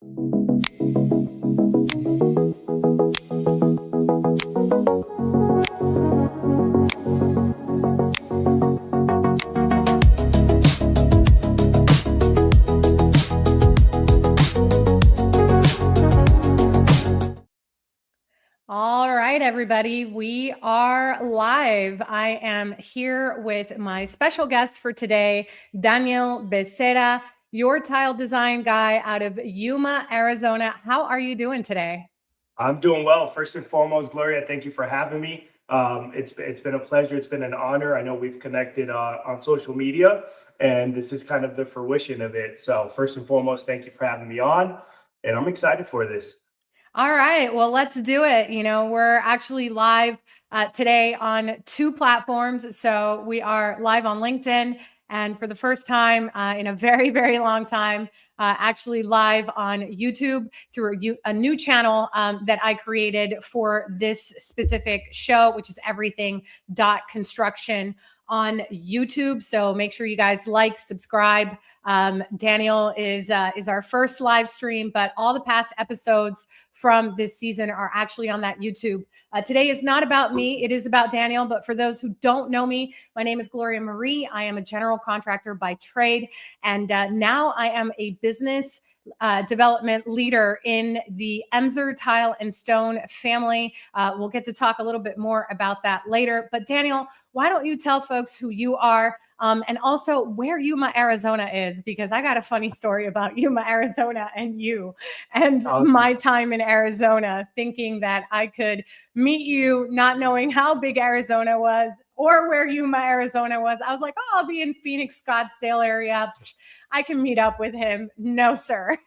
All right, everybody, we are live. I am here with my special guest for today, Daniel Becerra, your tile design guy out of Yuma, Arizona. How are you doing today? I'm doing well. First and foremost, Gloria, thank you for having me. It's been a pleasure. It's been an honor. I know we've connected on social media, and this is kind of the fruition of it. So first and foremost, thank you for having me on, and I'm excited for this. All right, well, let's do it. We're actually live today on two platforms. So we are live on LinkedIn, and for the first time in a very, very long time, actually live on YouTube through a new channel that I created for this specific show, which is Everything Construction on YouTube. So make sure you guys like, subscribe. Daniel is our first live stream, but all the past episodes from this season are actually on that YouTube. Today is not about me. It is about Daniel. But for those who don't know me, my name is Gloria Marie. I am a general contractor by trade. And now I am a business development leader in the Emser Tile and Stone family. We'll get to talk a little bit more about that later. But Daniel, why don't you tell folks who you are and also where Yuma, Arizona is? Because I got a funny story about Yuma, Arizona and you and Awesome. my time in Arizona, thinking that I could meet you, not knowing how big Arizona was or where Yuma, Arizona was. I was like, oh, I'll be in Phoenix, Scottsdale area. I can meet up with him. No, sir.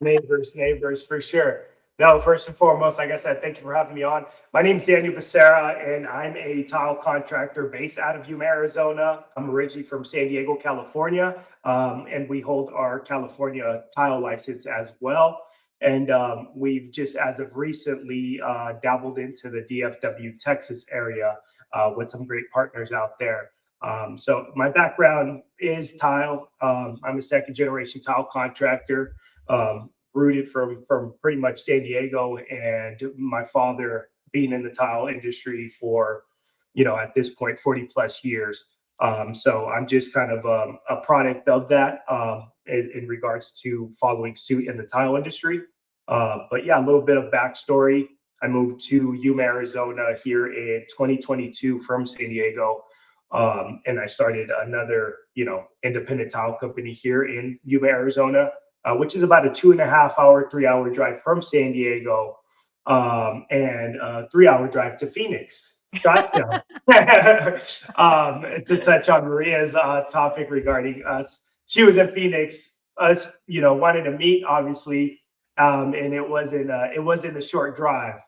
Neighbors for sure. No, first and foremost, like I said, thank you for having me on. My name is Daniel Becerra, and I'm a tile contractor based out of Yuma, Arizona. I'm originally from San Diego, California, and we hold our California tile license as well. And we've just, as of recently, dabbled into the DFW, Texas area with some great partners out there. So my background is tile. I'm a second generation tile contractor, rooted from pretty much San Diego, and my father being in the tile industry for, at this point, 40 plus years. So I'm just kind of a product of that in regards to following suit in the tile industry. But yeah, a little bit of backstory. I moved to Yuma, Arizona here in 2022 from San Diego. And I started another, independent tile company here in Yuma, Arizona, which is about a 2.5 hour, 3 hour drive from San Diego, and a 3 hour drive to Phoenix, Scottsdale. To touch on Maria's topic regarding us, she was in Phoenix. Us, wanted to meet, obviously, and it wasn't a short drive.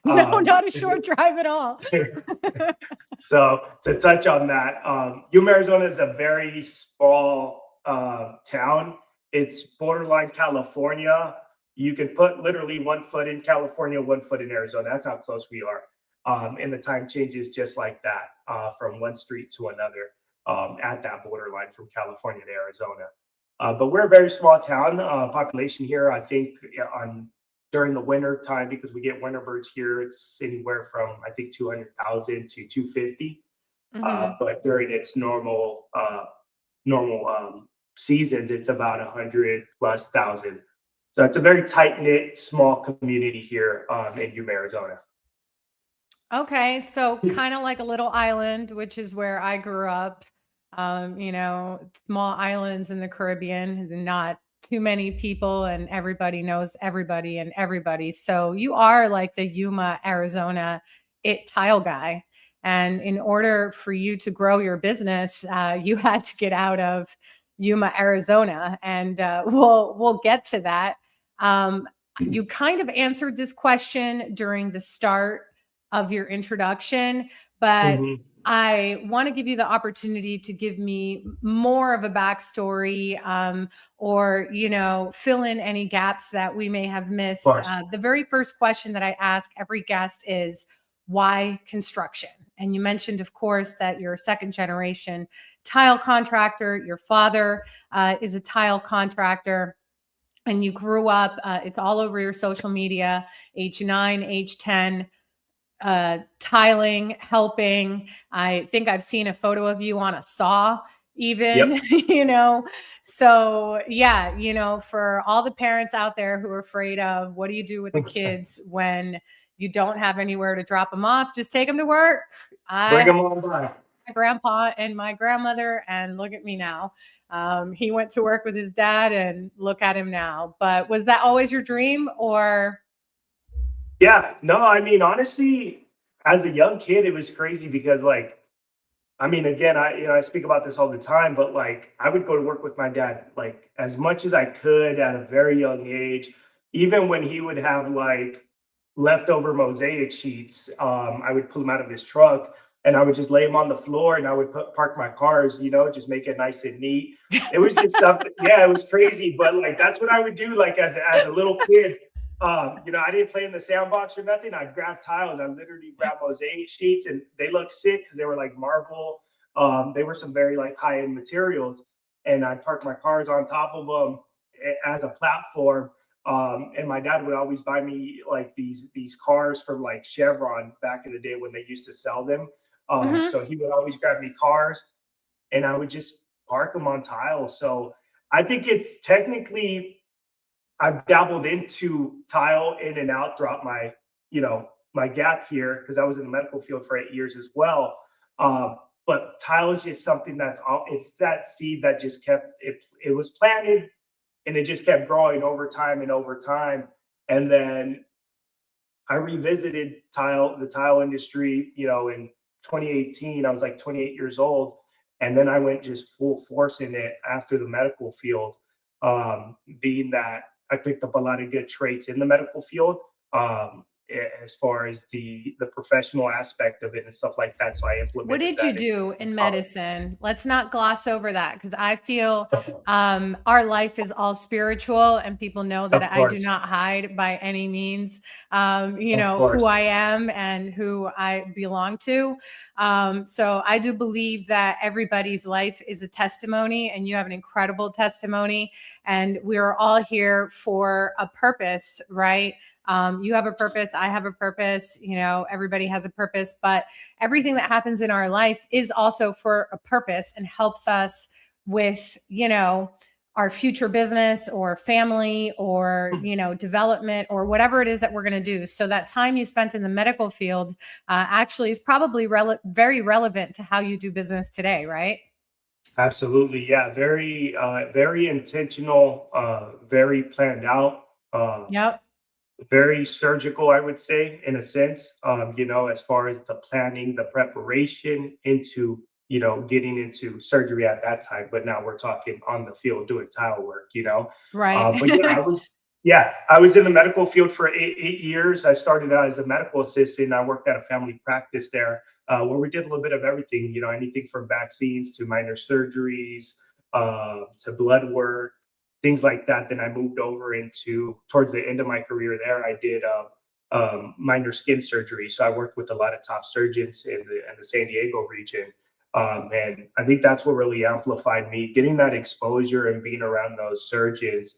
No, not a short drive at all. So to touch on that, Yuma, Arizona is a very small town. It's borderline California. You can put literally 1 foot in California, 1 foot in Arizona. That's how close we are. And the time changes just like that from one street to another at that borderline from California to Arizona. But we're a very small town. Population here, I think, on during the winter time, because we get winter birds here, it's anywhere from, I think, 200,000 to 250. Mhm. But during its normal seasons, it's about 100+ thousand. So it's a very tight knit, small community here in Yuma, Arizona. Okay, so kind of like a little island, which is where I grew up. Small islands in the Caribbean, not too many people, and everybody knows everybody and everybody. So you are like the Yuma, Arizona tile guy. And in order for you to grow your business, you had to get out of Yuma, Arizona, and we'll get to that. You kind of answered this question during the start of your introduction, but Mhm. I want to give you the opportunity to give me more of a backstory, or, fill in any gaps that we may have Of missed. course. The very first question that I ask every guest is, why construction? And you mentioned, of course, that you're a second generation tile contractor. Your father is a tile contractor. and you grew up, it's all over your social media, age 9, age 10, tiling, helping. I think I've seen a photo of you on a saw, even, Yep. you know. So, yeah, for all the parents out there who are afraid of what do you do with the kids when you don't have anywhere to drop them off, just take them to work. I Bring had them on by. my grandpa and my grandmother, and look at me now. He went to work with his dad, and look at him now. But was that always your dream, or? Yeah, no, I mean, honestly, as a young kid, it was crazy because like, I mean, again, I speak about this all the time, but like I would go to work with my dad like as much as I could at a very young age. Even when he would have like leftover mosaic sheets, I would pull them out of his truck and I would just lay them on the floor and I would park my cars, just make it nice and neat. It was just something, yeah, it was crazy, but like that's what I would do like as a little kid. I didn't play in the sandbox or nothing. I'd grab tiles. I literally grabbed mosaic sheets, and they looked sick because they were like marble. They were some very like high end materials, and I'd park my cars on top of them as a platform. And my dad would always buy me like these cars from like Chevron back in the day when they used to sell them. Mhm. So he would always grab me cars, and I would just park them on tiles. So I think it's technically I've dabbled into tile in and out throughout my gap here because I was in the medical field for 8 years as well. But tile is just something it's that seed that just kept it. It was planted and it just kept growing over time and over time. And then I revisited the tile industry, in 2018. I was like 28 years old, and then I went just full force in it after the medical field. Being that I picked up a lot of good traits in the medical field, as far as the professional aspect of it and stuff like that. So I What implemented did you that into do in college. medicine? Let's not gloss over that, because I feel our life is all spiritual, and people know that Of I do course, not hide by any means, of who course. I am and who I belong to. So I do believe that everybody's life is a testimony, and you have an incredible testimony, and we're all here for a purpose, right? You have a purpose, I have a purpose, everybody has a purpose, but everything that happens in our life is also for a purpose and helps us with, our future business or family or, development or whatever it is that we're going to do. So that time you spent in the medical field actually is probably very relevant to how you do business today, right? Absolutely, yeah. Very intentional, very planned out. Yep. Very surgical, I would say, in a sense, as far as the planning, the preparation into, getting into surgery at that time. But now we're talking on the field doing tile work. Right. But yeah, I was in the medical field for 8 years. I started out as a medical assistant. I worked at a family practice there, where we did a little bit of everything, anything from vaccines to minor surgeries, to blood work, things like that. Then I moved over into towards the end of my career there. I did minor skin surgery, so I worked with a lot of top surgeons in the San Diego region, and I think that's what really amplified me. Getting that exposure and being around those surgeons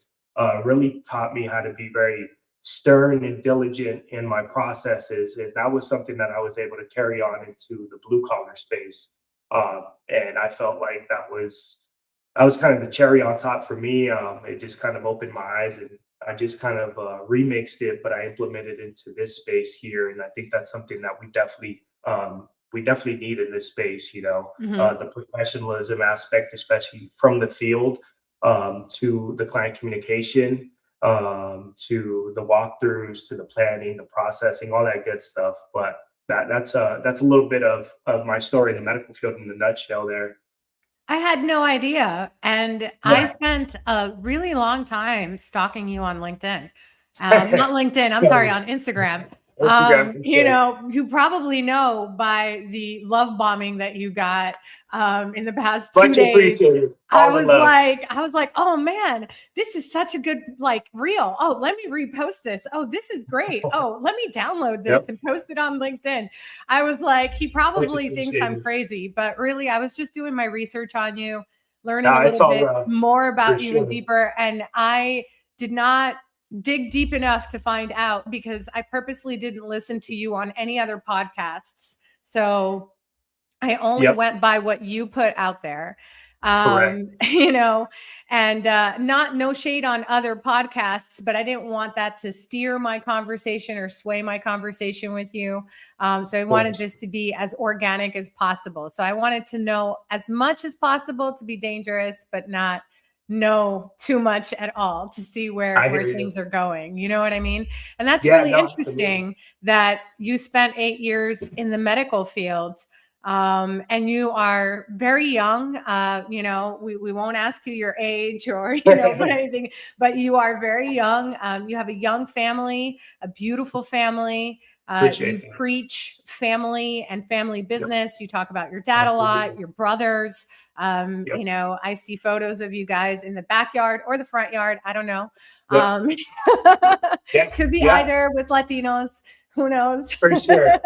really taught me how to be very stern and diligent in my processes, and that was something that I was able to carry on into the blue collar space. And I felt like that was kind of the cherry on top for me. It just kind of opened my eyes, and I just kind of remixed it, but I implemented into this space here, and I think that's something that we definitely need in this space. Hmm. The professionalism aspect, especially from the field, to the client communication, to the walkthroughs, to the planning, the processing, all that good stuff. But that's a little bit of my story in the medical field in a nutshell. There. I had no idea. And I Yeah. spent a really long time stalking you on LinkedIn. Not LinkedIn, I'm sorry, No, on Instagram. Instagram for sure. You probably know by the love bombing that you got in the past two Much days. appreciated. I All the was love. like, I was like, oh man, this is such a good like reel. Oh, let me repost this. Oh, this is great. Oh, let me download this Yep. and post it on LinkedIn. I was like, he Much probably thinks I'm appreciated. crazy, but really, I was just doing my research on you, learning a Nah, it's little all bit love more for about you and sure. deeper. And I did not dig deep enough to find out because I purposely didn't listen to you on any other podcasts. So I only Yep. went by what you put out there. Correct. You know, and not no shade on other podcasts, but I didn't want that to steer my conversation or sway my conversation with you. So I Of wanted course. this to be as organic as possible. So I wanted to know as much as possible to be dangerous, but not know too much at all to see I where hear you. things are going. You know what I mean? And that's Yeah, really no, absolutely. interesting that you spent 8 years in the medical field, and you are very young. You know, we won't ask you your age or, you know, but anything, but you are very young. You have a young family, a beautiful family. You Appreciate that. preach family and family Yep, business. You talk about your dad a lot, absolutely. your brothers. You Yep. know, I see photos of you guys in the backyard or the front yard. I don't know. Yep. Um, Yeah. could be Yeah. either with Latinos. Who knows? For sure.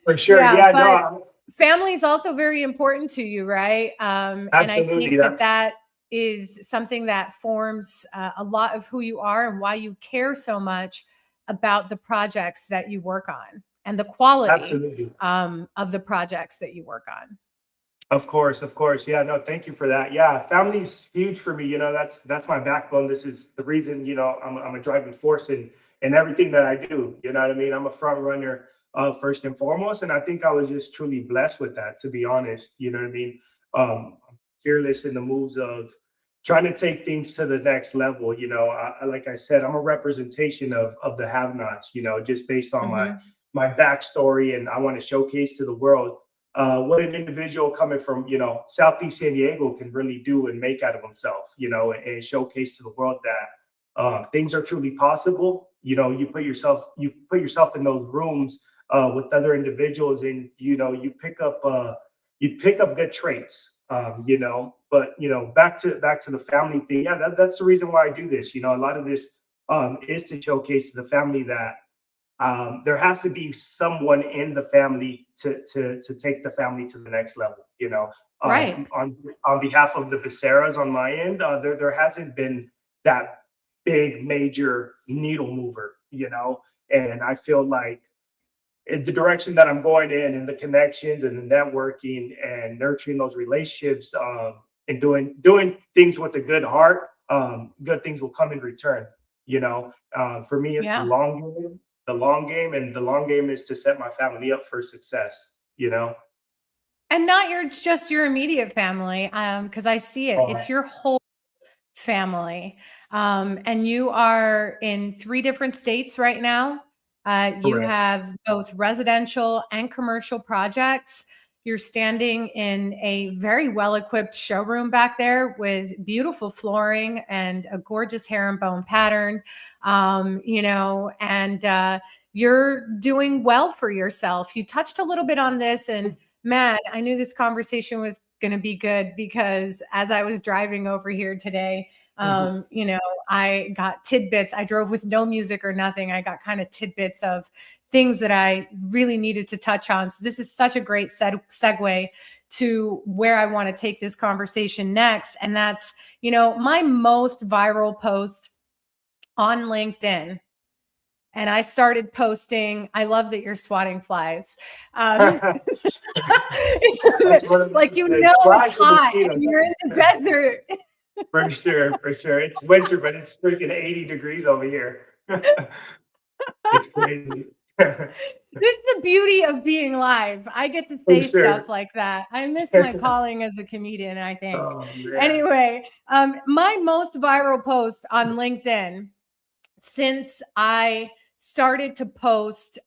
For sure. Yeah, Yeah. but No. family is also very important to you, right? And I Absolutely. think that That's that is something that forms a lot of who you are and why you care so much about the projects that you work on and the quality absolutely. of the projects that you work on. Of course, of course. Yeah, no, thank you for that. Yeah, family's huge for me. You know, that's my backbone. This is the reason, you know, I'm a driving force in everything that I do. You know what I mean? I'm a front runner first and foremost. And I think I was just truly blessed with that, to be honest. You know what I mean? I'm fearless in the moves of trying to take things to the next level. You know, like I said, I'm a representation of the have-nots, you know, just based on Hmm. my backstory, and I want to showcase to the world what an individual coming from, you know, Southeast San Diego can really do and make out of himself, you know, and showcase to the world that things are truly possible. You know, you put yourself in those rooms with other individuals, and you know, you pick up good traits. You know, but you know, back to the family thing. Yeah, that's the reason why I do this. You know, a lot of this is to showcase to the family that there has to be someone in the family to take the family to the next level. You know, Right. on behalf of the Becerras on my end, there hasn't been that big major needle mover. You know, and I feel like it's the direction that I'm going in, and the connections and the networking and nurturing those relationships, and doing things with a good heart. Good things will come in return. You know, for me, it's Yeah. the long game, and the long game is to set my family up for success. You know, And not just your immediate family, because I see it. It's oh, your whole family. And you are in 3 different states right now. You correct. have both residential and commercial projects. You're standing in a very well equipped showroom back there with beautiful flooring and a gorgeous herringbone pattern. You know, and you're doing well for yourself. You touched a little bit on this, and man, I knew this conversation was going to be good because as I was driving over here today, Mhm. you know, I got tidbits. I drove with no music or nothing. I got kind of tidbits of things that I really needed to touch on. So this is such a great segue to where I want to take this conversation next. And that's, you know, my most viral post on LinkedIn, and I started posting. I love that you're swatting flies. Um, That's one of like, those you things. know, it's Flies or hot mosquitoes. and you're in the desert. For sure, for sure. It's winter, but it's freaking 80 degrees over here. It's crazy. This is the beauty of being live. I get to For say stuff sure. like that. I miss my calling as a comedian, I think. Oh man. Anyway, my most viral post on LinkedIn since I started to post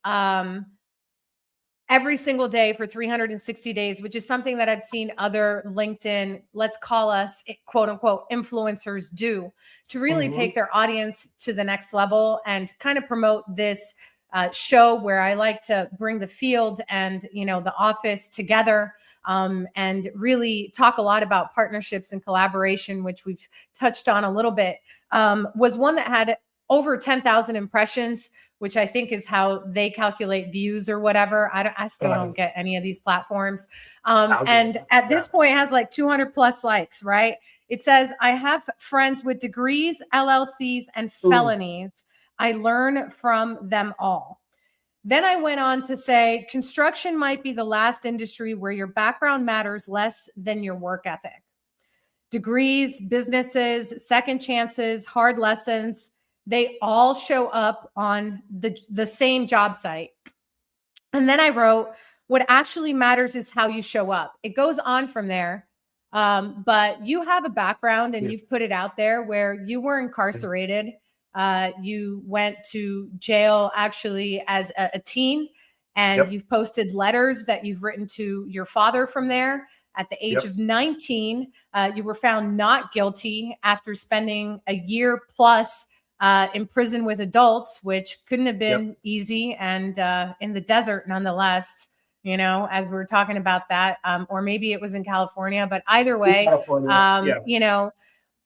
every single day for 360 days, which is something that I've seen other LinkedIn, let's call us quote unquote influencers do to really Hmm. take their audience to the next level and kind of promote this show where I like to bring the field and, you know, the office together, and really talk a lot about partnerships and collaboration, which we've touched on a little bit. Was one that had over 10,000 impressions, which I think is how they calculate views or whatever. I still don't get any of these platforms. And Algorithm. at Yeah. this point, it has like 200 plus likes, right? It says, I have friends with degrees, LLCs, and Mm. felonies. I learn from them all. Then I went on to say, construction might be the last industry where your background matters less than your work ethic. Degrees, businesses, second chances, hard lessons, they all show up on the same job site. And then I wrote, what actually matters is how you show up. It goes on from there. But you have a background and Yeah. you've put it out there where you were incarcerated. You went to jail actually as a teen, and Yep. you've posted letters that you've written to your father from there. At the age Yep. of 19, you were found not guilty after spending a year plus in prison with adults, which couldn't have Yep. been easy, and in the desert nonetheless, as we were talking about that, or maybe it was in California, but either In way, California. Yeah.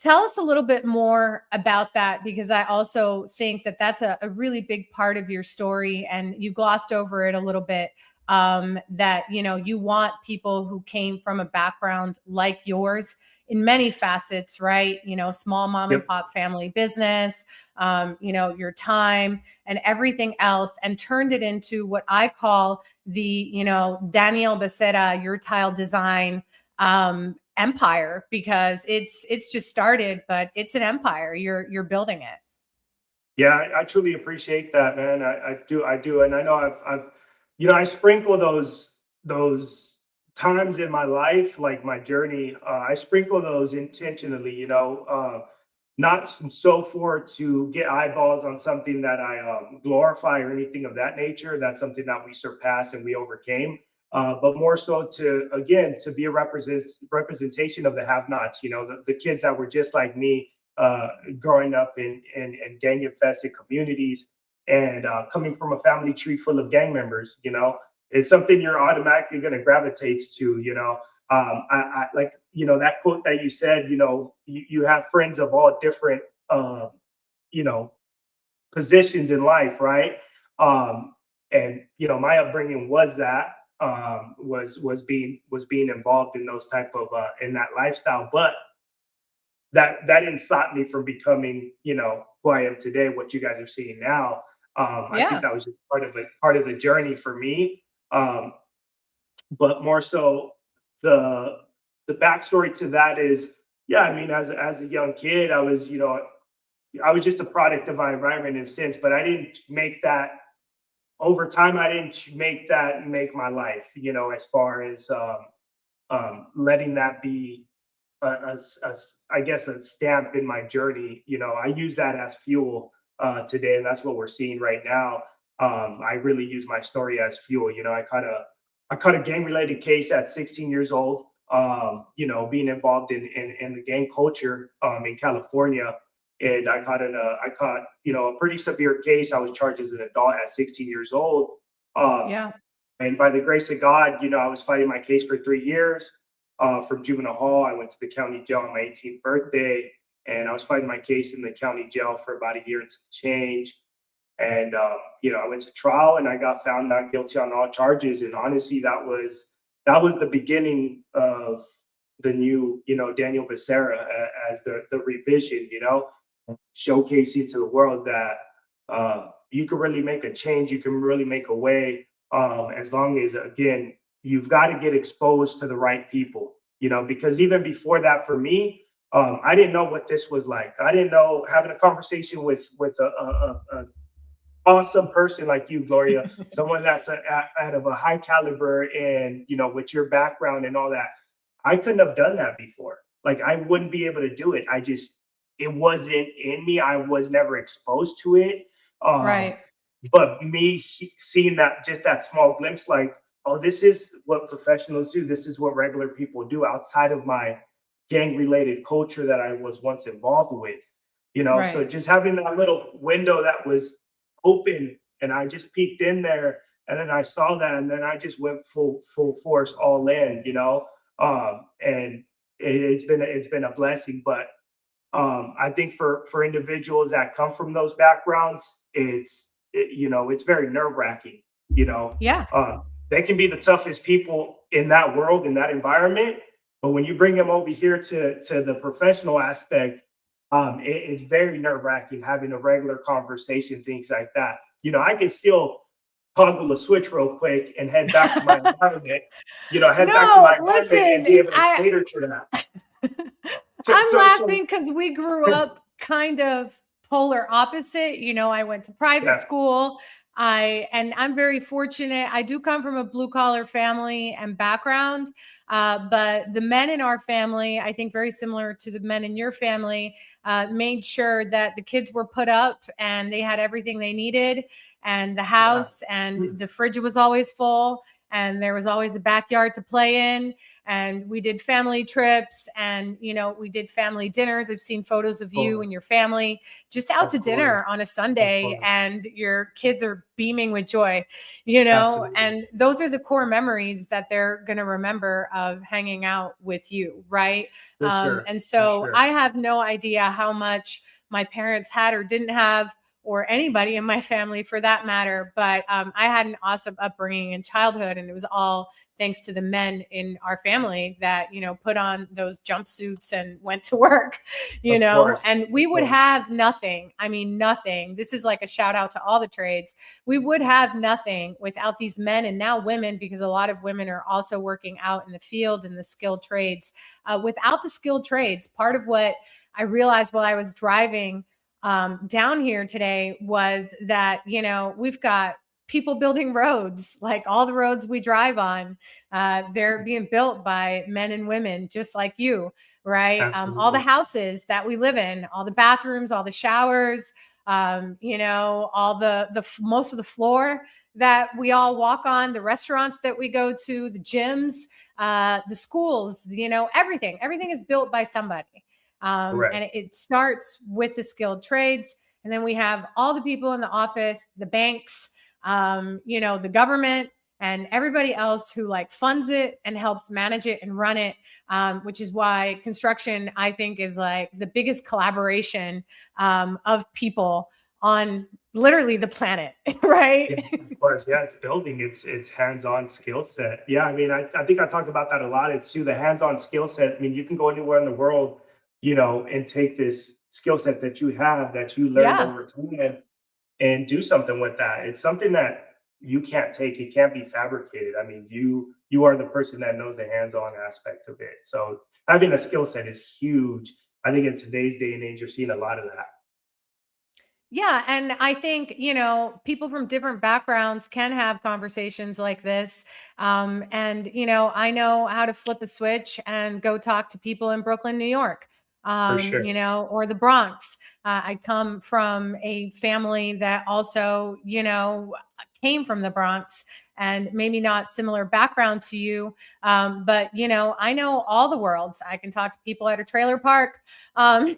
tell us a little bit more about that, because I also think that that's a really big part of your story, and you glossed over it a little bit. That you want people who came from a background like yours in many facets, right? Small mom and Yep. pop family business, your time and everything else, and turned it into what I call the, Daniel Becerra, your tile design empire, because it's just started, but it's an empire. You're building it. Yeah, I truly appreciate that, man. I do, and I know I sprinkle those times in my life, like my journey. I sprinkle those intentionally, not so for to get eyeballs on something that I glorify or anything of that nature. That's something that we surpassed and we overcame. But more so to, again, to be a representation of the have-nots. The kids that were just like me, growing up in gang infested communities, and coming from a family tree full of gang members, is something you're automatically going to gravitate to. I like, that quote that you said, you have friends of all different, you know, positions in life, right? Um, and my upbringing was that, was being involved in those type of in that lifestyle, but that didn't stop me from becoming, who I am today, what you guys are seeing now. I think Yeah. that was just part of the journey for me. Um, but more so, the the backstory to that is, yeah, I mean, as a young kid, I was just a product of my environment in a sense, but I didn't make that over time. I didn't make that make my life, as far as letting that be I guess a stamp in my journey. I use that as fuel today, and that's what we're seeing right now. I really use my story as fuel. I caught a gang related case at 16 years old. Being involved in the gang culture in California, and I caught a pretty severe case. I was charged as an adult at 16 years old. Um, Yeah. and by the grace of God, I was fighting my case for 3 years from juvenile hall. I went to the county jail on my 18th birthday, and I was fighting my case in the county jail for about a year and some change. And I went to trial, and I got found not guilty on all charges. And honestly, that was the beginning of the new, Daniel Becerra, as the revision, showcasing to the world that you can really make a change, you can really make a way, as long as, again, you've got to get exposed to the right people, because even before that, for me, I didn't know what this was like. I didn't know, having a conversation with a awesome person like you, Gloria, someone that's out of a high caliber, and with your background and all that. I couldn't have done that before. Like, I wouldn't be able to do it. It wasn't in me. I was never exposed to it. Um, Right. but me seeing that, just that small glimpse, like, oh, this is what professionals do. This is what regular people do outside of my gang related culture that I was once involved with. So Right. just having that little window that was open, and I just peeked in there, and then I saw that, and then I just went full force all in, and it's been a blessing. But I think for individuals that come from those backgrounds, it's very nerve wracking. You know, Yeah. they can be the toughest people in that world, in that environment, But when you bring them over here to the professional aspect, it's very nerve wracking having a regular conversation, things like that. I can still toggle a switch real quick and head back to my environment, head back to No, my environment and listen, be able to I cater to that. So, I'm so, so laughing because we grew up kind of polar opposite. I went to private yeah, school. And I'm very fortunate. I do come from a blue collar family and background, but the men in our family, I think very similar to the men in your family, made sure that the kids were put up and they had everything they needed, and the yeah, house and the fridge was always full, and there was always a backyard to play in, and we did family trips, and we did family dinners. I've seen photos of you and your family just out to of course, dinner on a of Sunday, course, and your kids are beaming with joy, absolutely, and those are the core memories that they're going to remember of hanging out with you, right? for sure, And for so I sure, have no idea how much my parents had or didn't have, or anybody in my family for that matter. But I had an awesome upbringing in childhood, and it was all thanks to the men in our family that put on those jumpsuits and went to work. And we of would course, have nothing. I mean, nothing. This is like a shout out to all the trades. We would have nothing without these men, and now women, because a lot of women are also working out in the field in the skilled trades. Without the skilled trades, part of what I realized while I was driving down here today was that we've got people building roads. Like all the roads we drive on, they're being built by men and women just like you, right? All the absolutely, houses that we live in, all the bathrooms, all the showers, all the most of the floor that we all walk on, the restaurants that we go to, the gyms, the schools, everything is built by somebody. correct. And it starts with the skilled trades. And then we have all the people in the office, the banks, the government, and everybody else who like funds it and helps manage it and run it, which is why construction, I think, is like the biggest collaboration of people on literally the planet, right? Yeah, of course. Yeah, it's building. It's hands-on skill set. Yeah, I mean, I think I talked about that a lot. It's too the hands-on skill set. I mean, you can go anywhere in the world, and take this skill set that you have that you learned Yeah. over time and do something with that. It's something that you can't take. It can't be fabricated. I mean, you are the person that knows the hands-on aspect of it. So having a skill set is huge. I think in today's day and age, you're seeing a lot of that. Yeah, and I think, people from different backgrounds can have conversations like this. And, I know how to flip a switch and go talk to people in Brooklyn, New York, For sure. or the Bronx. I come from a family that also, came from the Bronx, and maybe not similar background to you. But, I know all the worlds. I can talk to people at a trailer park, in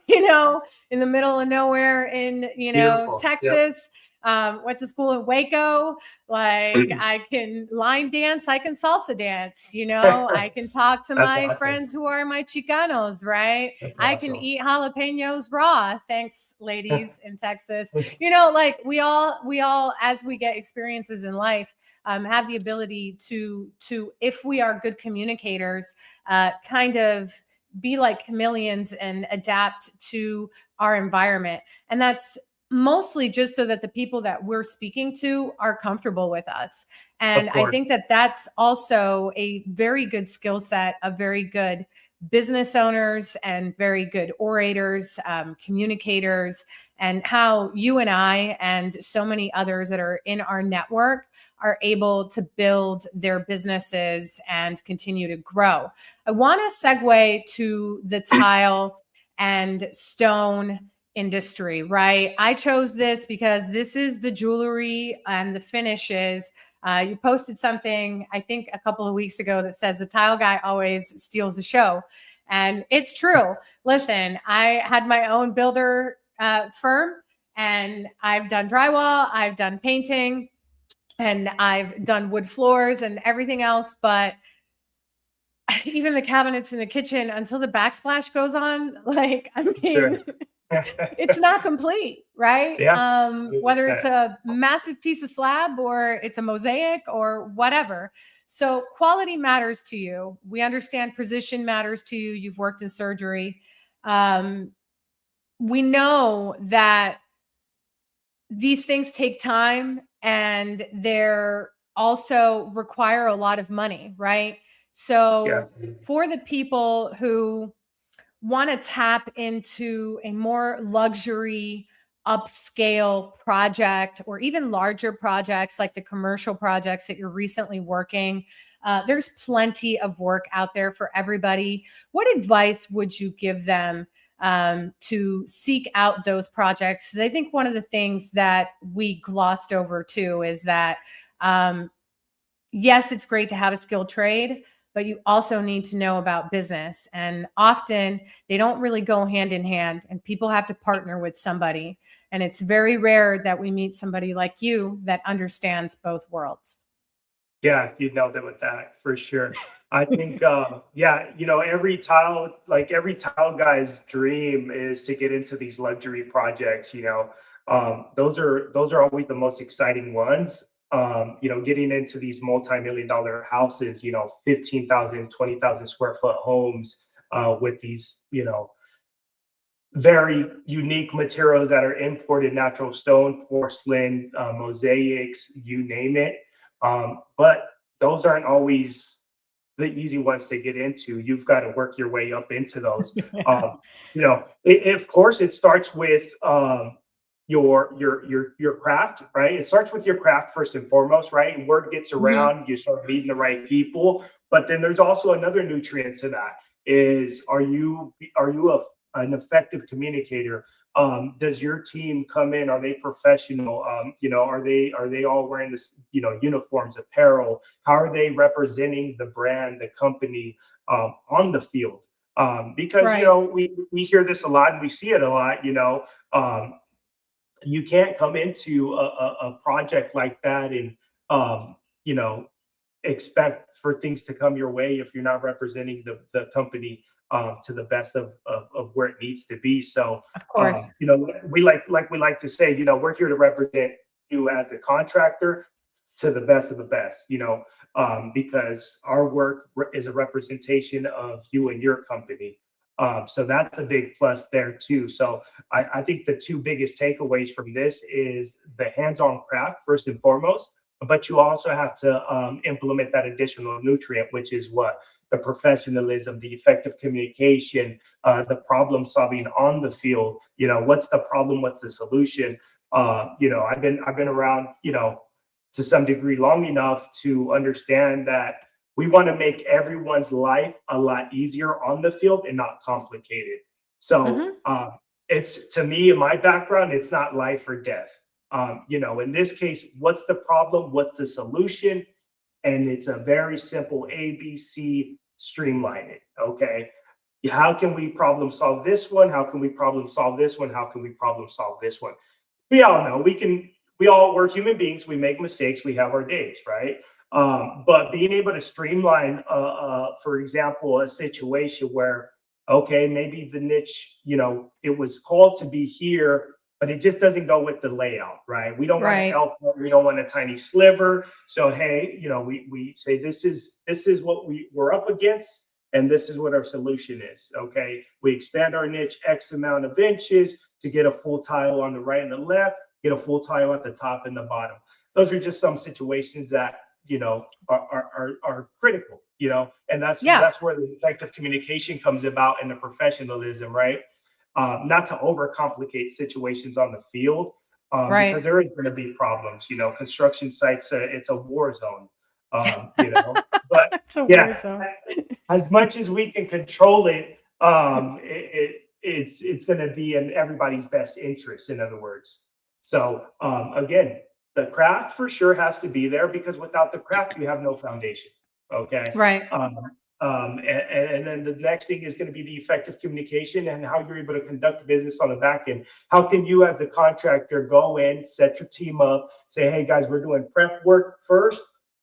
the middle of nowhere in, Beautiful. Yep. Texas. Went to school in Waco. Like I can line dance, I can salsa dance, I can talk to That's my awesome. friends who are my Chicanos, right? That's I can awesome. eat jalapenos raw. Thanks, ladies in Texas. Like we all, as we get experiences in life, have the ability to, if we are good communicators, kind of be like chameleons and adapt to our environment. And that's mostly just so that the people that we're speaking to are comfortable with us. And Of I course. think that that's also a very good skill set of very good business owners and very good orators, communicators, and how you and I and so many others that are in our network are able to build their businesses and continue to grow. I want to segue to the tile and stone industry, right? I chose this because this is the jewelry and the finishes. You posted something, I think, a couple of weeks ago that says the tile guy always steals a show. And it's true. Listen, I had my own builder firm, and I've done drywall, I've done painting, and I've done wood floors and everything else. But even the cabinets in the kitchen, until the backsplash goes on, like, I mean, Sure. it's not complete, right? Yeah, Whether it's 100%. a massive piece of slab or it's a mosaic or whatever. So quality matters to you. We understand precision matters to you. You've worked in surgery. Um, we know that these things take time and they're also require a lot of money, right? Yeah, So for the people who want to tap into a more luxury upscale project or even larger projects like the commercial projects that you're recently working, there's plenty of work out there for everybody. What advice would you give them to seek out those projects? Because I think one of the things that we glossed over too is that um, yes, it's great to have a skilled trade, but you also need to know about business. And often they don't really go hand in hand, and people have to partner with somebody. And it's very rare that we meet somebody like you that understands both worlds. yeah, you nailed it with that for sure. I think, yeah, every tile guy's dream is to get into these luxury projects. Those are always the most exciting ones. Getting into these multi-million dollar houses, 15,000, 20,000 square foot homes, with these, very unique materials that are imported, natural stone, porcelain, mosaics, you name it. But those aren't always the easy ones to get into. You've got to work your way up into those. Yeah. Of course, it starts with your craft, right? It starts with your craft first and foremost, right? And word gets Mhm. around, you start meeting the right people. But then there's also another nutrient to that is are you an effective communicator? Does your team come in? Are they professional? Are they all wearing this, uniforms, apparel? How are they representing the brand, the company, on the field? Because Right. we hear this a lot and we see it a lot. You can't come into a project like that and um, you know expect for things to come your way if you're not representing the company to the best of where it needs to be. So, Of course. we like to say, we're here to represent you as the contractor to the best of the best, because our work is a representation of you and your company. So that's a big plus there too. So I think the two biggest takeaways from this is the hands-on craft first and foremost, but you also have to implement that additional nutrient, which is what the professionalism, the effective communication, the problem solving on the field. What's the problem? What's the solution? I've been around, to some degree long enough to understand that we want to make everyone's life a lot easier on the field and not complicated. So Mhm. it's to me, in my background, it's not life or death. In this case, what's the problem? What's the solution? And it's a very simple ABC, streamline it. Okay. How can we problem solve this one? How can we problem solve this one? How can we problem solve this one? We all know we're human beings. We make mistakes. We have our days, right? But being able to streamline, for example, a situation where, okay, maybe the niche, it was called to be here, but it just doesn't go with the layout, right? We don't want an Right. elk, we don't want a tiny sliver. So hey, we say this is what we're up against, and this is what our solution is. Okay, we expand our niche X amount of inches to get a full tile on the right and the left, get a full tile at the top and the bottom. Those are just some situations that are critical, and that's Yeah. that's where the effective communication comes about and the professionalism, right? Not to overcomplicate situations on the field, because Right. there is going to be problems. Construction sites, it's a war zone. But It's a war yeah, zone. as much as we can control it, it's going to be in everybody's best interest. In other words, so again, the craft for sure has to be there because without the craft, you have no foundation. Okay. Right. And then the next thing is going to be the effective communication and how you're able to conduct business on the back end. How can you, as the contractor, go in, set your team up, say, "Hey guys, we're doing prep work first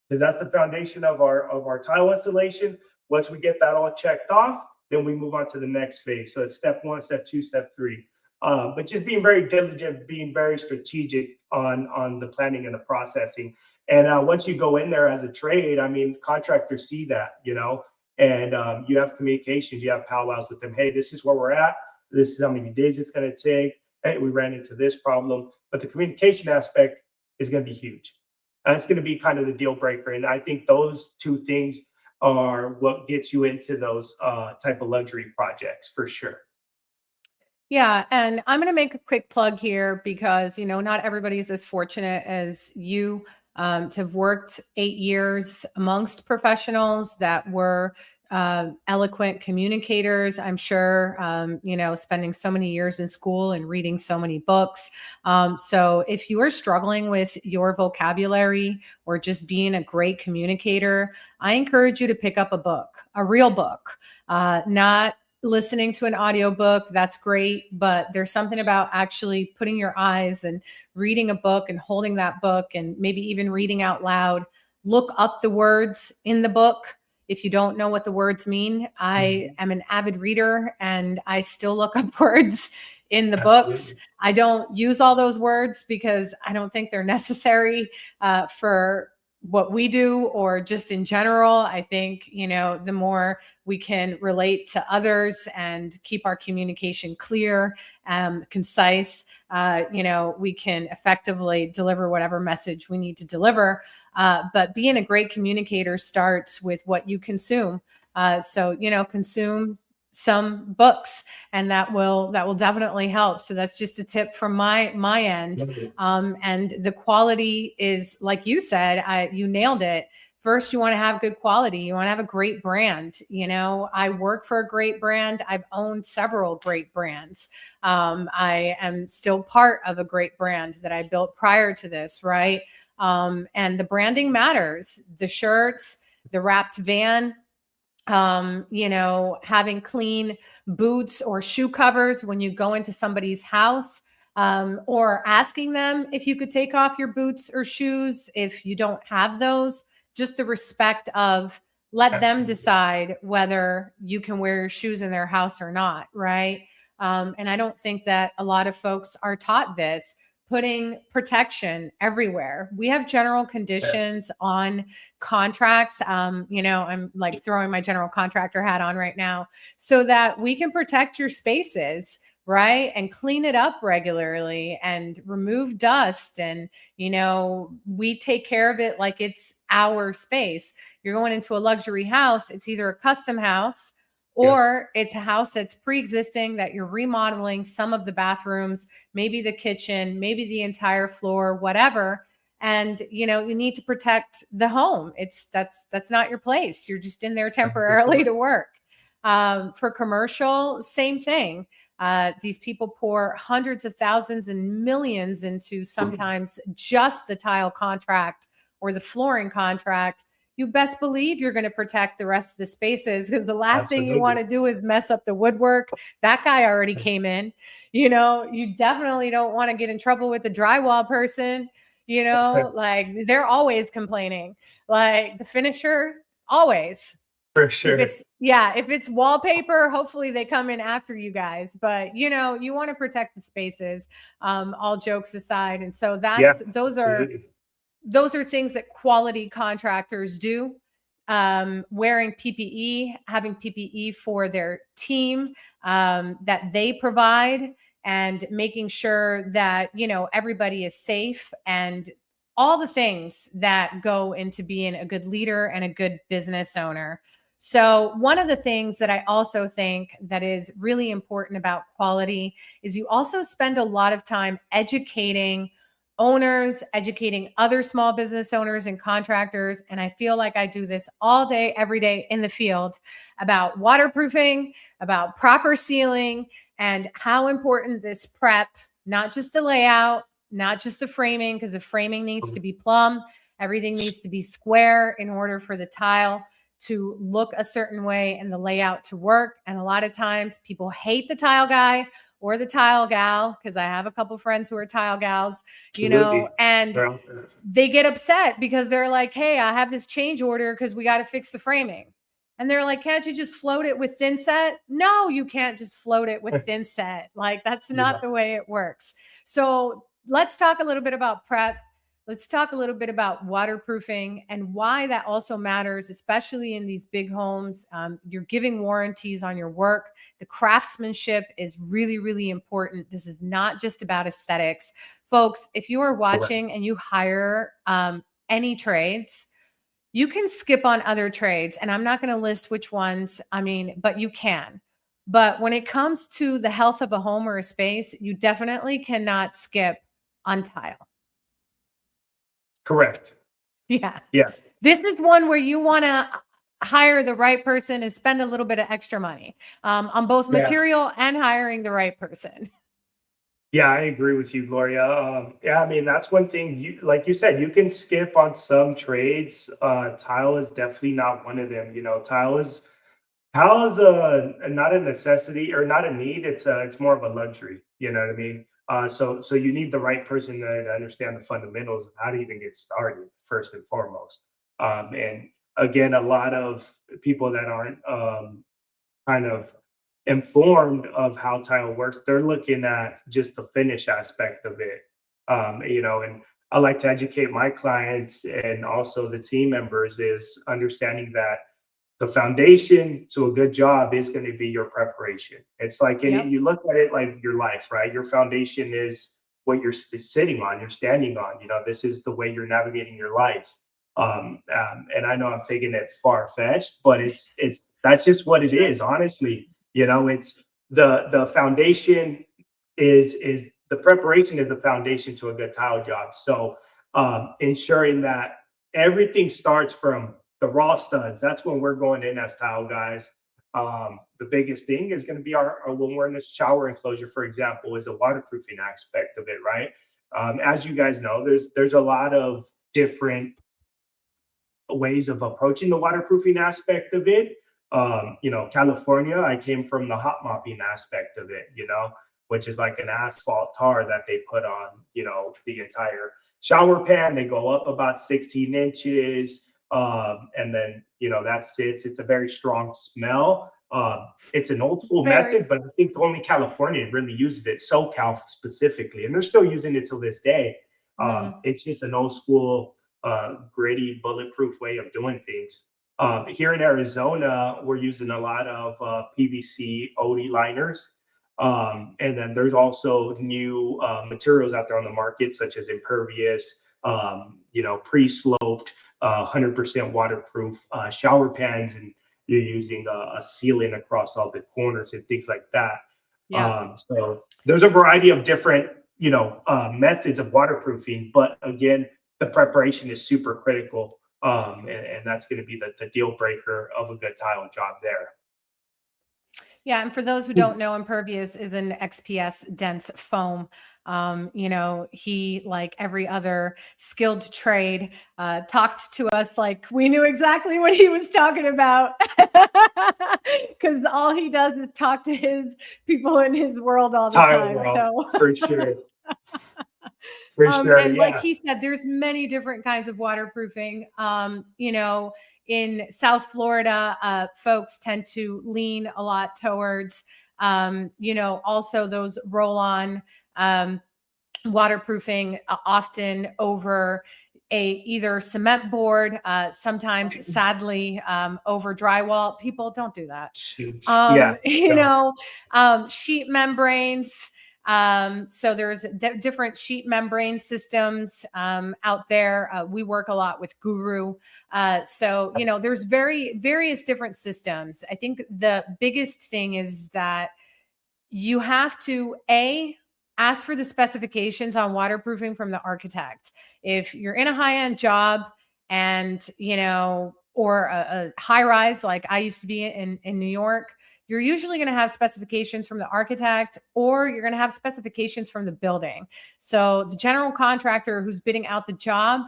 because that's the foundation of our tile installation. Once we get that all checked off, then we move on to the next phase. So it's step one, step two, step three. But just being very diligent, being very strategic on the planning and the processing. And once you go in there as a trade, I mean, contractors see that, and you have communications, you have powwows with them. Hey, this is where we're at. This is how many days it's going to take. Hey, we ran into this problem. But the communication aspect is going to be huge. And it's going to be kind of the deal breaker. And I think those two things are what gets you into those type of luxury projects for sure. Yeah, and I'm going to make a quick plug here because, not everybody is as fortunate as you to have worked 8 years amongst professionals that were eloquent communicators. I'm sure, spending so many years in school and reading so many books. So if you are struggling with your vocabulary or just being a great communicator, I encourage you to pick up a book, a real book, not listening to an audiobook. That's great, but there's something about actually putting your eyes and reading a book and holding that book and maybe even reading out loud. Look up the words in the book if you don't know what the words mean. I am an avid reader and I still look up words in the books. Absolutely. I don't use all those words because I don't think they're necessary for what we do or just in general. I think, the more we can relate to others and keep our communication clear, concise, we can effectively deliver whatever message we need to deliver. But being a great communicator starts with what you consume. So, consume some books and that will definitely help. So that's just a tip from my end. And the quality is, like you said, you nailed it. First, you want to have good quality. You want to have a great brand. I work for a great brand. I've owned several great brands. I am still part of a great brand that I built prior to this, right? And the branding matters. The shirts, the wrapped van, having clean boots or shoe covers when you go into somebody's house, or asking them if you could take off your boots or shoes if you don't have those. Just the respect of let them Absolutely. decide whether you can wear your shoes in their house or not, right? And I don't think that a lot of folks are taught this. Putting protection everywhere. We have general Yes. conditions on contracts. I'm like throwing my general contractor hat on right now so that we can protect your spaces, right? And clean it up regularly and remove dust. And, we take care of it like it's our space. You're going into a luxury house, it's either a custom house Yep. or it's a house that's pre-existing that you're remodeling some of the bathrooms, maybe the kitchen, maybe the entire floor, whatever. And you need to protect the home. That's not your place. You're just in there temporarily 100%. to work. For commercial, same thing. These people pour hundreds of thousands and millions into sometimes just the tile contract or the flooring contract. You best believe you're going to protect the rest of the spaces, because the last thing you want Absolutely. to do is mess up the woodwork. That guy already came in. You definitely don't want to get in trouble with the drywall person. Like they're always complaining. Like the finisher, always. For If sure. it's wallpaper, hopefully they come in after you guys. But you want to protect the spaces, all jokes aside. And so Yeah, those are absolutely. things that quality contractors do. Wearing PPE, having PPE for their team, that they provide, and making sure that everybody is safe, and all the things that go into being a good leader and a good business owner. So one of the things that I also think that is really important about quality is you also spend a lot of time educating owners, educating other small business owners and contractors. And I feel like I do this all day, every day in the field, about waterproofing, about proper sealing, and how important this prep, not just the layout, not just the framing, because the framing needs to be plumb. Everything needs to be square in order for the tile to look a certain way and the layout to work. And a lot of times people hate the tile guy or the tile gal, because I have a couple friends who are tile gals, Absolutely. and They're out there. they get upset because they're like, hey, I have this change order because we got to fix the framing. And they're like, can't you just float it with thin set? No, you can't just float it with thin set. Like, that's not Yeah. the way it works. So let's talk a little bit about prep. Let's talk a little bit about waterproofing and why that also matters, especially in these big homes. You're giving warranties on your work. The craftsmanship is really, really important. This is not just about aesthetics. Folks, if you are Correct. watching and you hire any trades, you can skip on other trades. And I'm not going to list which ones, I mean, but you can. But when it comes to the health of a home or a space, you definitely cannot skip on tile. Correct. Yeah. Yeah. This is one where you want to hire the right person and spend a little bit of extra money on both Yeah. material and hiring the right person. Yeah, I agree with you, Gloria. Yeah, I mean, that's one thing you, like you said, you can skip on some trades. Tile is definitely not one of them. You know, tile is not a necessity or not a need. It's more of a luxury. You know what I mean? So you need the right person to understand the fundamentals of how to even get started first and foremost. And again, a lot of people that aren't kind of informed of how tile works, they're looking at just the finish aspect of it. You know, and I like to educate my clients and also the team members is understanding that the foundation to a good job is going to be your preparation. It's like any, Yep. you look at it like your life, right? Your foundation is what you're sitting on, you're standing on. You know, this is the way you're navigating your life. And I know I'm taking it far fetched, but it's that's just what It's it true. is. Honestly, you know, it's the foundation is the preparation is the foundation to a good tile job. So ensuring that everything starts from the raw studs. That's when we're going in as tile guys. The biggest thing is going to be our when we're in this shower enclosure, for example, is a waterproofing aspect of it, right? As you guys know, there's a lot of different ways of approaching the waterproofing aspect of it. You know, California, I came from the hot mopping aspect of it, you know, which is like an asphalt tar that they put on, you know, the entire shower pan. They go up about 16 inches. And then, you know, that sits. It's a very strong smell. It's an old school Very. method, but I think only California really uses it, SoCal specifically, and they're still using it till this day. Mm, It's just an old school gritty, bulletproof way of doing things. Here in Arizona, we're using a lot of PVC OD liners. And then there's also new materials out there on the market, such as impervious, you know, pre-sloped, 100% waterproof shower pans, and you're using a sealant across all the corners and things like that. yeah. So there's a variety of different, you know, methods of waterproofing, but again, the preparation is super critical. And that's going to be the deal breaker of a good tile job there. Yeah, and for those who don't know, impervious is an XPS dense foam. You know, he, like every other skilled trade, talked to us like we knew exactly what he was talking about, because all he does is talk to his people in his world all the Tile time. world, So for sure. For sure. And like Yeah. he said, there's many different kinds of waterproofing. You know, in South Florida, folks tend to lean a lot towards, you know, also those roll-on waterproofing, often over a either cement board, sometimes sadly over drywall. People don't do that. Shoot. Yeah. You No. know, sheet membranes. So there's different sheet membrane systems out there. We work a lot with Guru. So, you know, there's various different systems. I think the biggest thing is that you have to ask for the specifications on waterproofing from the architect. If you're in a high-end job and, you know, or a high rise like I used to be in New York, you're usually going to have specifications from the architect, or you're going to have specifications from the building. So the general contractor who's bidding out the job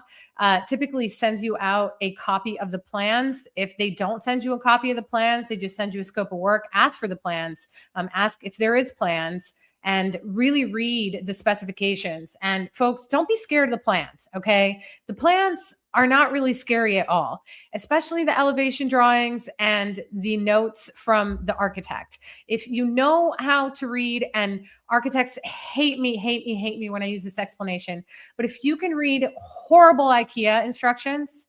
typically sends you out a copy of the plans. If they don't send you a copy of the plans, they just send you a scope of work. Ask for the plans. Ask if there is plans, and really read the specifications. And folks, don't be scared of the plans. Okay, the plans are not really scary at all, especially the elevation drawings and the notes from the architect. If you know how to read, and architects hate me, hate me, hate me when I use this explanation, but if you can read horrible IKEA instructions,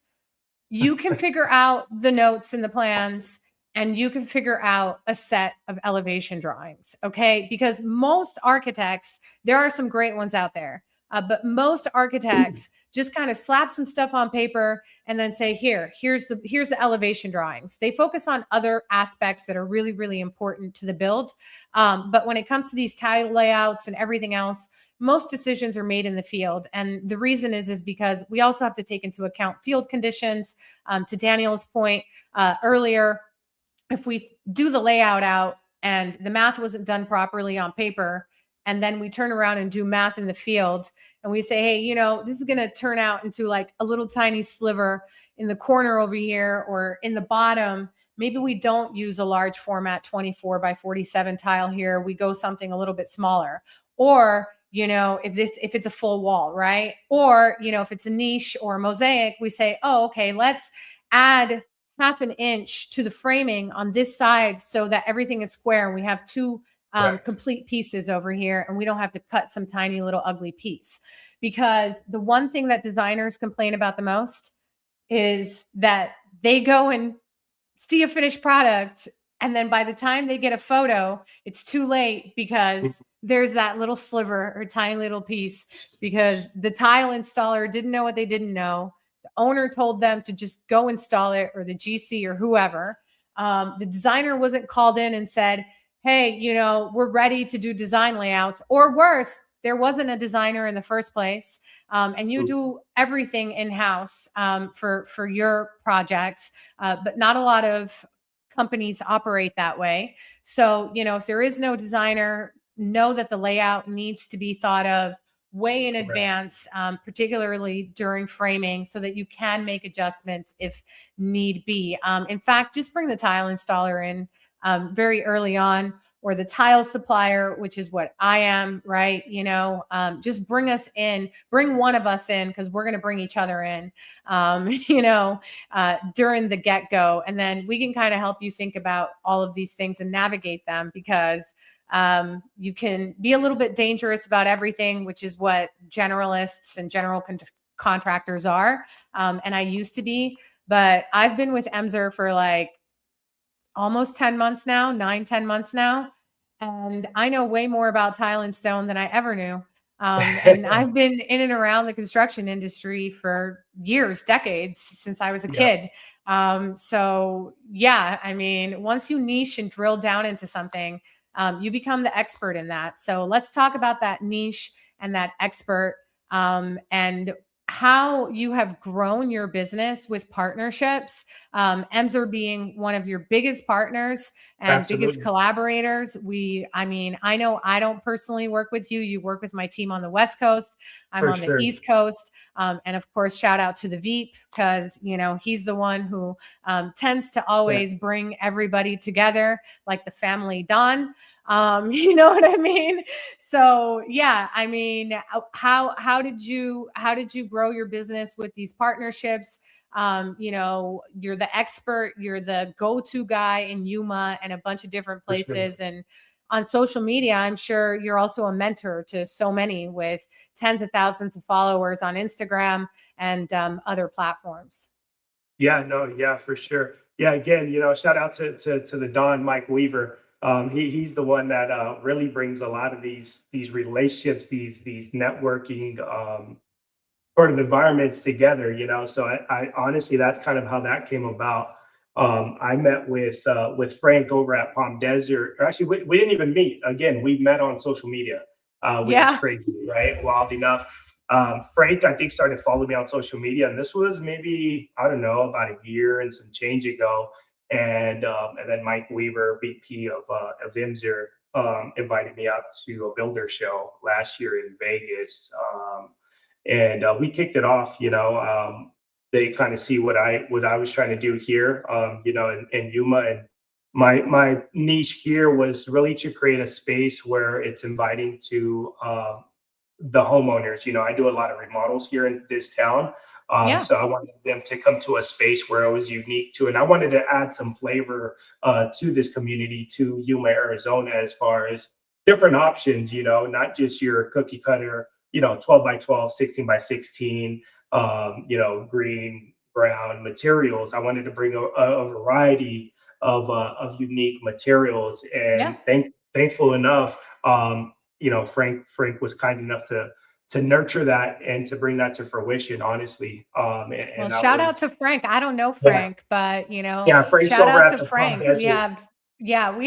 you can figure out the notes and the plans, and you can figure out a set of elevation drawings. Okay. Because most architects, there are some great ones out there, but most architects just kind of slap some stuff on paper and then say, here's the elevation drawings. They focus on other aspects that are really, really important to the build. But when it comes to these tile layouts and everything else, most decisions are made in the field. And the reason is because we also have to take into account field conditions. To Daniel's point earlier, if we do the layout out and the math wasn't done properly on paper, and then we turn around and do math in the field, and we say, hey, this is going to turn out into like a little tiny sliver in the corner over here or in the bottom. Maybe we don't use a large format 24 by 47 tile here. We go something a little bit smaller. Or if it's a full wall, right? Or, if it's a niche or a mosaic, we say, oh, okay, let's add half an inch to the framing on this side so that everything is square. And we have two complete pieces over here, and we don't have to cut some tiny little ugly piece. Because the one thing that designers complain about the most is that they go and see a finished product, and then by the time they get a photo, it's too late because there's that little sliver or tiny little piece because the tile installer didn't know what they didn't know. The owner told them to just go install it, or the GC or whoever. The designer wasn't called in and said, hey, we're ready to do design layouts. Or worse, there wasn't a designer in the first place. And you do everything in-house for your projects, but not a lot of companies operate that way. So, if there is no designer, know that the layout needs to be thought of way in advance, particularly during framing, so that you can make adjustments if need be. In fact, just bring the tile installer in very early on, or the tile supplier, which is what I am, right? Just bring us in, bring one of us in, because we're going to bring each other in, during the get-go. And then we can kind of help you think about all of these things and navigate them, because you can be a little bit dangerous about everything, which is what generalists and general contractors are. And I used to be, but I've been with Emser for like almost 10 months now, 9-10 months now. And I know way more about tile and stone than I ever knew. And I've been in and around the construction industry for years, decades, since I was a kid. So yeah, I mean, once you niche and drill down into something, you become the expert in that. So let's talk about that niche and that expert, and how you have grown your business with partnerships. Emser being one of your biggest partners and biggest collaborators. I know I don't personally work with you. You work with my team on the West Coast. I'm on the East Coast. And of course, shout out to the Veep, because, he's the one who tends to always bring everybody together, like the family Don. You know what I mean? So yeah, I mean, how did you grow your business with these partnerships? You're the expert, you're the go-to guy in Yuma and a bunch of different places. And on social media, I'm sure you're also a mentor to so many, with tens of thousands of followers on Instagram and other platforms. Yeah, no, yeah, for sure. Yeah, again, shout out to the Don, Mike Weaver. He's the one that really brings a lot of these relationships, these networking sort of environments together. So I honestly, that's kind of how that came about. I met with Frank over at Palm Desert. Or actually, we didn't even meet. Again, we met on social media, which is crazy, right? Wild enough. Frank, I think, started following me on social media, and this was maybe, I don't know, about a year and some change ago. And then Mike Weaver, VP of Imzer, invited me out to a builder show last year in Vegas. And we kicked it off. They kind of see what I was trying to do here, in Yuma. And my niche here was really to create a space where it's inviting to the homeowners. I do a lot of remodels here in this town. Yeah. So I wanted them to come to a space where it was unique too, and I wanted to add some flavor to this community, to Yuma, Arizona, as far as different options. Not just your cookie cutter, 12 by 12, 16 by 16, green, brown materials. I wanted to bring a variety of unique materials, Yeah. and thankful enough, Frank was kind enough to nurture that and to bring that to fruition, honestly. Well, And that shout out was, to Frank. I don't know yeah, Frank, but yeah. Frank's shout over out at to the Frank. We have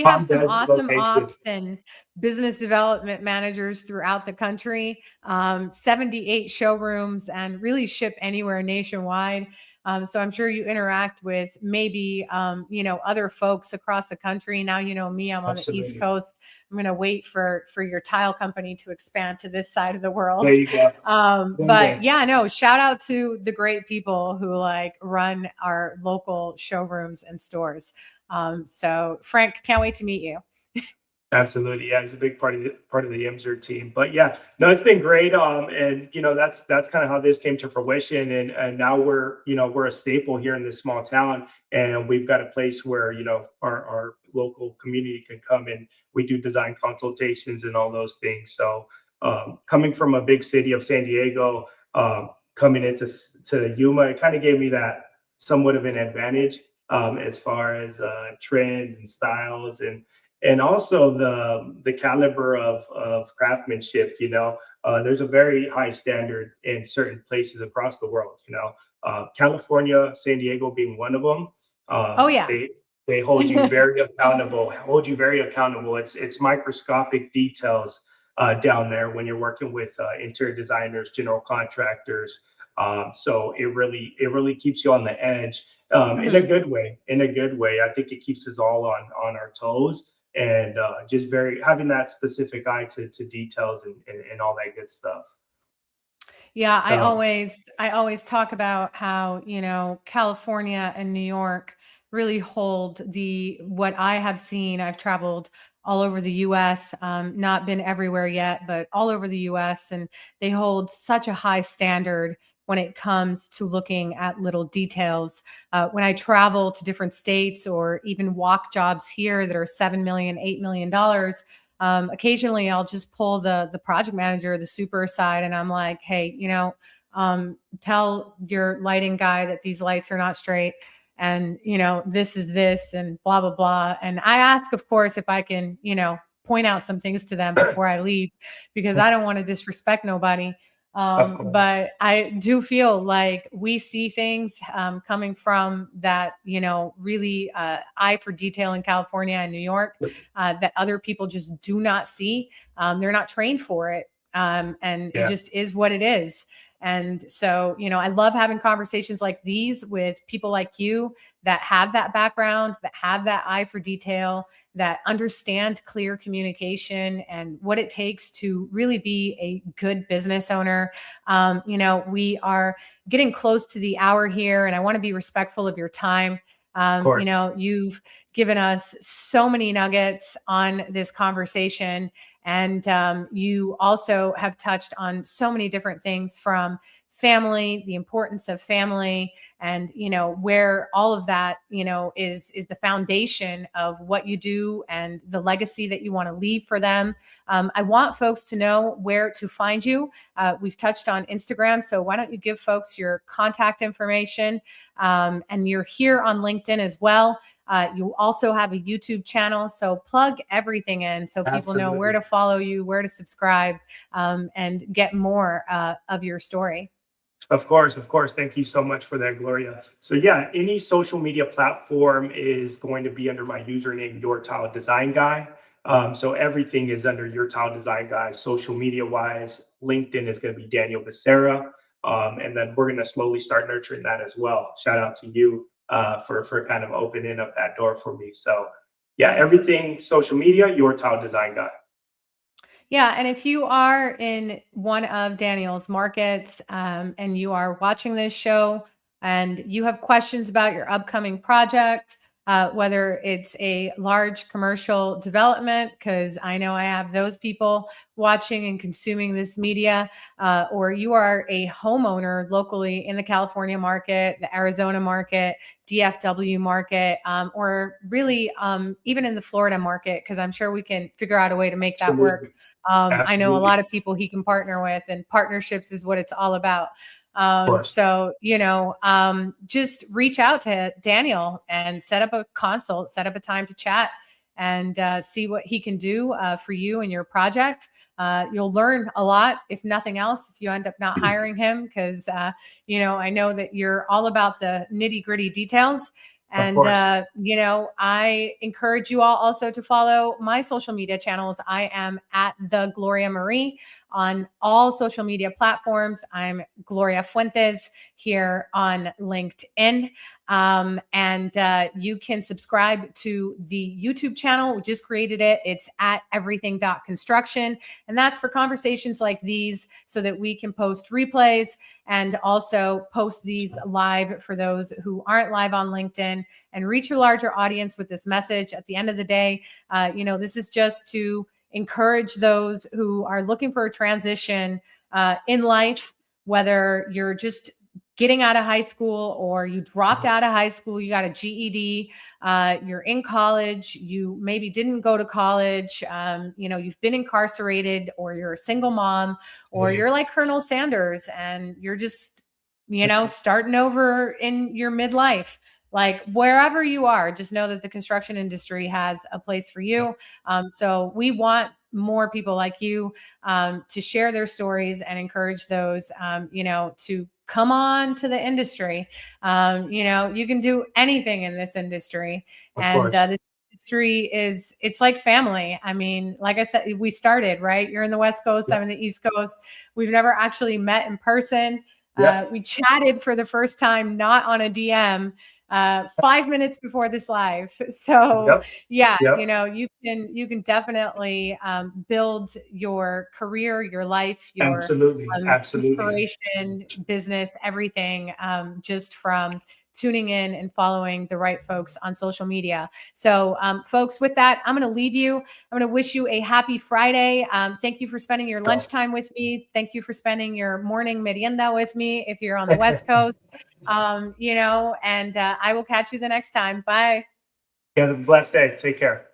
Palm some Desert awesome location. ops and business development managers throughout the country. 78 showrooms and really ship anywhere nationwide. So I'm sure you interact with maybe other folks across the country. Now you know me. I'm on the East Absolutely. Coast. I'm going to wait for your tile company to expand to this side of the There world. you go. One But day. yeah, no, shout out to the great people who like run our local showrooms and stores. So Frank, can't wait to meet you. Absolutely, yeah, he's a big part of the IMSR team. But yeah, no, it's been great. And that's kind of how this came to fruition. And now we're a staple here in this small town, and we've got a place where our local community can come, and we do design consultations and all those things. So coming from a big city of San Diego, coming to Yuma, it kind of gave me that somewhat of an advantage as far as trends and styles, and also the caliber of craftsmanship. There's a very high standard in certain places across the world. California, San Diego being one of them. Oh yeah. They hold you very accountable. It's microscopic details down there when you're working with interior designers, general contractors. So it really keeps you on the edge, in a Mhm. good way. In a good way, I think it keeps us all on our toes, and just very having that specific eye to details, and all that good stuff. Yeah, So, I always talk about how, California and New York really hold the what I have seen. I've traveled all over the US, not been everywhere yet, but all over the US, and they hold such a high standard when it comes to looking at little details. When I travel to different states or even walk jobs here that are 7 million, $8 million, occasionally I'll just pull the project manager, the super aside, and I'm like, hey, tell your lighting guy that these lights are not straight, and this is this, and blah blah blah. And I ask, of course, if I can, point out some things to them before I leave, because I don't want to disrespect nobody. of course, But I do feel like we see things coming from that, really eye for detail in California and New York that other people just do not see. They're not trained for it. And it yeah, just is what it is. And so, I love having conversations like these with people like you that have that background, that have that eye for detail, that understand clear communication and what it takes to really be a good business owner. We are getting close to the hour here, and I want to be respectful of your time. of course, You've given us so many nuggets on this conversation. And you also have touched on so many different things, from family, the importance of family, and where all of that is the foundation of what you do and the legacy that you want to leave for them. I want folks to know where to find you. We've touched on Instagram, so why don't you give folks your contact information? And you're here on LinkedIn as well. You also have a YouTube channel, so plug everything in so people know where absolutely. to follow you, where to subscribe, and get more of your story. Of course, of course. Thank you so much for that, Gloria. So yeah, any social media platform is going to be under my username, Your Tile Design Guy. So everything is under Your Tile Design Guy, social media wise. LinkedIn is going to be Daniel Becerra, and then we're going to slowly start nurturing that as well. Shout out to you for kind of opening up that door for me. So yeah, everything social media, Your Tile Design Guy. Yeah, and if you are in one of Daniel's markets, and you are watching this show and you have questions about your upcoming project, whether it's a large commercial development, because I know I have those people watching and consuming this media, or you are a homeowner locally in the California market, the Arizona market, DFW market, or really even in the Florida market, because I'm sure we can figure out a way to make that work. Absolutely. I know a Absolutely. lot of people he can partner with, and partnerships is what it's all about. Of course. So, just reach out to Daniel and set up a consult, set up a time to chat and see what he can do for you and your project. You'll learn a lot, if nothing else, if you end up not hiring him, because, I know that you're all about the nitty gritty details. Of And, course. I encourage you all also to follow my social media channels. I am at the Gloria Marie on all social media platforms. I'm Gloria Fuentes here on LinkedIn. And you can subscribe to the YouTube channel. We just created it. It's at everything.construction. And that's for conversations like these so that we can post replays and also post these live for those who aren't live on LinkedIn and reach a larger audience with this message. At the end of the day, this is just to encourage those who are looking for a transition in life, whether you're just getting out of high school or you dropped out of high school, you got a GED, you're in college, you maybe didn't go to college, you've been incarcerated, or you're a single mom, or you're like Colonel Sanders and you're just, starting over in your midlife. Like wherever you are, just know that the construction industry has a place for you. So we want more people like you to share their stories and encourage those, to come on to the industry. You can do anything in this industry. Of And course. this industry it's like family. I mean, like I said, we started, right? You're in the West Coast, Yeah. I'm in the East Coast. We've never actually met in person. Yeah. We chatted for the first time, not on a DM, 5 minutes before this live. So Yep. yeah, Yep. you can definitely build your career, your life, your Absolutely. Absolutely. inspiration, business, everything, just from tuning in and following the right folks on social media. So, folks, with that, I'm going to leave you. I'm going to wish you a happy Friday. Thank you for spending your lunchtime with me. Thank you for spending your morning merienda with me if you're on the West Coast. And I will catch you the next time. Bye. You have a blessed day. Take care.